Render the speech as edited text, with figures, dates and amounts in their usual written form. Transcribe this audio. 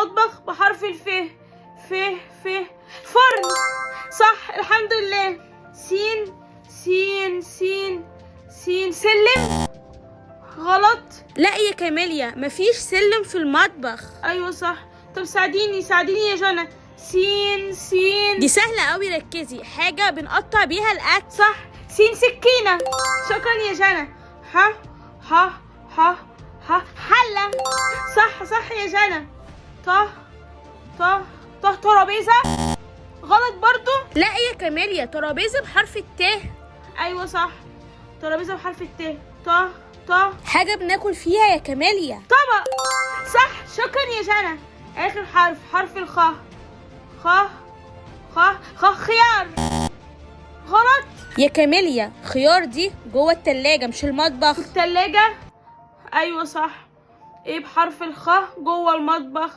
المطبخ بحرف الف. ف ف فرن. صح الحمد لله. سين سين سين سين سلم. غلط. لا يا كاميليا، مفيش سلم في المطبخ. ايوه صح. طب ساعديني يا جنى. سين سين. دي سهلة قوي، ركزي. حاجة بنقطع بيها الأكل. صح. سين سكينة. شكرا يا جنى. ح ح ح ح حلة. صح يا جنى. ترابيزة. غلط برضو. لا يا كاميليا، ترابيزة بحرف الت. ايوه صح، ترابيزة بحرف الت. حاجة بناكل فيها يا كاميليا. طبق. صح شكرا يا جنى. اخر حرف الخ. خيار. غلط. يا كاميليا، خيار دي جوه التلاجة مش المطبخ. التلاجة. ايوه صح. ايه بحرف الخ جوه المطبخ؟